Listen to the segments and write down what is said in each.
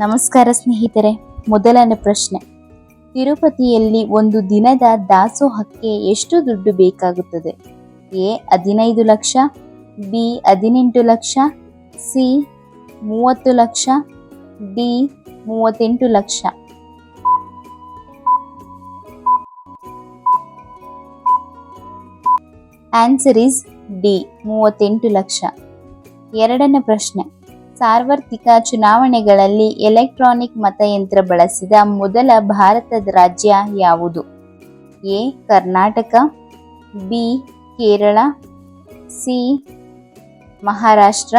ನಮಸ್ಕಾರ ಸ್ನೇಹಿತರೆ. ಮೊದಲನೇ ಪ್ರಶ್ನೆ, ತಿರುಪತಿಯಲ್ಲಿ ಒಂದು ದಿನದ ದಾಸೋಹಕ್ಕೆ ಎಷ್ಟು ದುಡ್ಡು ಬೇಕಾಗುತ್ತದೆ? A 15 lakh, B 18 lakh, C 30 lakh, D 38 lakh. Answer is D 38 lakh. ಎರಡನೇ ಪ್ರಶ್ನೆ, ಸಾರ್ವತ್ರಿಕ ಚುನಾವಣೆಗಳಲ್ಲಿ ಎಲೆಕ್ಟ್ರಾನಿಕ್ ಮತಯಂತ್ರ ಬಳಸಿದ ಮೊದಲ ಭಾರತದ ರಾಜ್ಯ ಯಾವುದು? A Karnataka, B Kerala, C Maharashtra,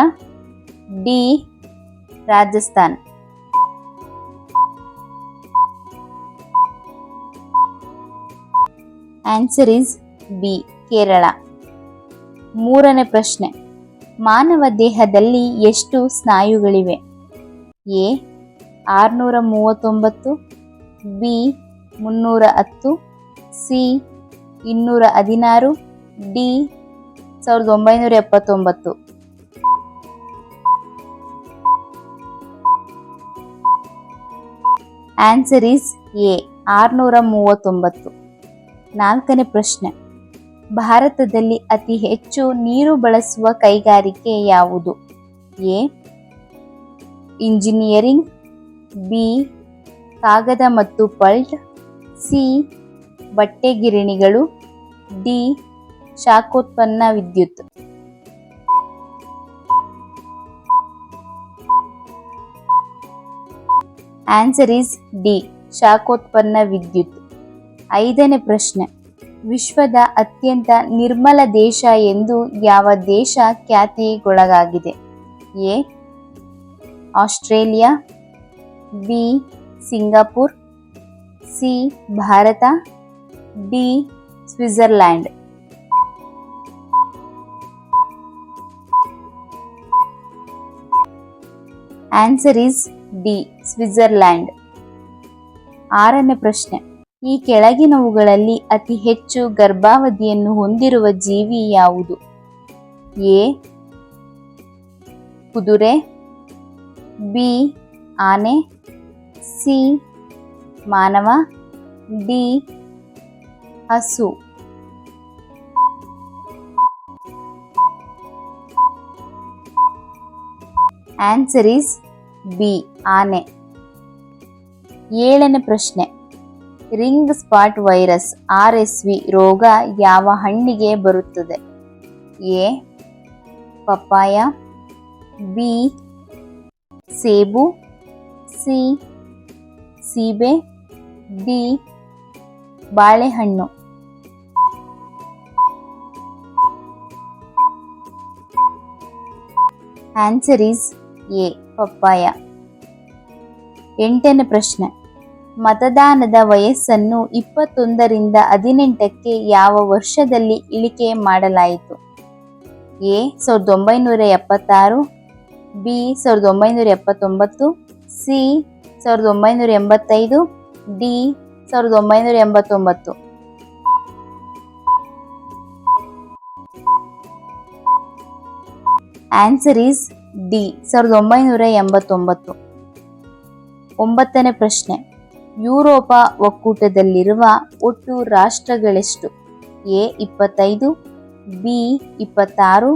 D Rajasthan. Answer is B Kerala. ಮೂರನೇ ಪ್ರಶ್ನೆ, ಮಾನವ ದೇಹದಲ್ಲಿ ಎಷ್ಟು ಸ್ನಾಯುಗಳಿವೆ? A 639, B 310, C 216, D 1979. Answer is A 639. ನಾಲ್ಕನೇ ಪ್ರಶ್ನೆ, ಭಾರತದಲ್ಲಿ ಅತಿ ಹೆಚ್ಚು ನೀರು ಬಳಸುವ ಕೈಗಾರಿಕೆ ಯಾವುದು? ಎ ಇಂಜಿನಿಯರಿಂಗ್, ಬಿ ಕಾಗದ ಮತ್ತು ಪಲ್ಟ್, ಸಿ ಬಟ್ಟೆ ಗಿರಣಿಗಳು, ಡಿ ಶಾಖೋತ್ಪನ್ನ ವಿದ್ಯುತ್. ಆನ್ಸರ್ ಈಸ್ ಡಿ ಶಾಖೋತ್ಪನ್ನ ವಿದ್ಯುತ್. ಐದನೇ ಪ್ರಶ್ನೆ, ವಿಶ್ವದ ಅತ್ಯಂತ ನಿರ್ಮಲ ದೇಶ ಎಂದು ಯಾವ ದೇಶ ಖ್ಯಾತಿಗೊಳಗಾಗಿದೆ? A Australia, B Singapore, C Bharat, D Switzerland. Answer is D Switzerland. ಆರನೇ ಪ್ರಶ್ನೆ, ಈ ಕೆಳಗಿನವುಗಳಲ್ಲಿ ಅತಿ ಹೆಚ್ಚು ಗರ್ಭಾವಧಿಯನ್ನು ಹೊಂದಿರುವ ಜೀವಿ ಯಾವುದು? ಎ ಕುದುರೆ, ಬಿ ಆನೆ, ಸಿ ಮಾನವ, ಡಿ ಹಸು. ಆನ್ಸರ್ ಈಸ್ ಬಿ ಆನೆ. ಏಳನೇ ಪ್ರಶ್ನೆ, ರಿಂಗ್ ಸ್ಪಾಟ್ ವೈರಸ್ RSV ರೋಗ ಯಾವ ಹಣ್ಣಿಗೆ ಬರುತ್ತದೆ? ಎ ಪಪ್ಪಾಯ, ಬಿ ಸೇಬು, ಸಿ ಸೀಬೆ, ಡಿ ಬಾಳೆಹಣ್ಣು. Answer is A papaya. ಎಂಟನೇ ಪ್ರಶ್ನೆ, ಮತದಾನದ ವಯಸ್ಸನ್ನು 21ರಿಂದ 18ಕ್ಕೆ ಯಾವ ವರ್ಷದಲ್ಲಿ ಇಳಿಕೆ ಮಾಡಲಾಯಿತು? A 1976, B 1979, C 1985, D 1989. Answer is D 1989. ಒಂಬತ್ತನೇ ಪ್ರಶ್ನೆ, ಯುರೋಪ ಒಕ್ಕೂಟದಲ್ಲಿರುವ ಒಟ್ಟು ರಾಷ್ಟ್ರಗಳೆಷ್ಟು? A 25, B 26,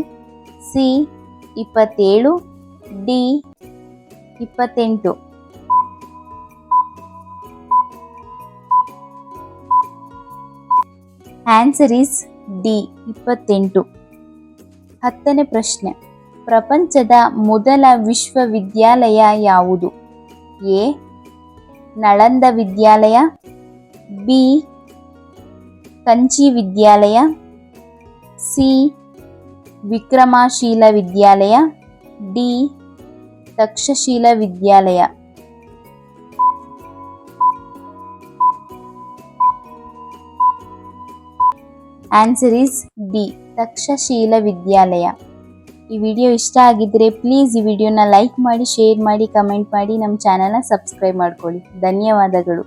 C 27, D 28. Answer is D 28. ಹತ್ತನೇ ಪ್ರಶ್ನೆ, ಪ್ರಪಂಚದ ಮೊದಲ ವಿಶ್ವವಿದ್ಯಾಲಯ ಯಾವುದು? ಎ ನಳಂದ ವಿದ್ಯಾಲಯ, ಬಿ ಕಂಚಿ ವಿದ್ಯಾಲಯ, ಸಿ ವಿಕ್ರಮಶೀಲ ವಿದ್ಯಾಲಯ, ಡಿ ತಕ್ಷಶಿಲ ವಿದ್ಯಾಲಯ. ಆನ್ಸರ್ ಈಸ್ ಡಿ ತಕ್ಷಶಿಲ ವಿದ್ಯಾಲಯ. ಈ ವಿಡಿಯೋ ಇಷ್ಟ ಆಗಿದ್ದರೆ ಪ್ಲೀಸ್ ಈ ವಿಡಿಯೋನ ಲೈಕ್ ಮಾಡಿ, ಶೇರ್ ಮಾಡಿ, ಕಮೆಂಟ್ ಮಾಡಿ, ನಮ್ಮ ಚಾನಲ್ನ ಸಬ್ಸ್ಕ್ರೈಬ್ ಮಾಡ್ಕೊಳ್ಳಿ. ಧನ್ಯವಾದಗಳು.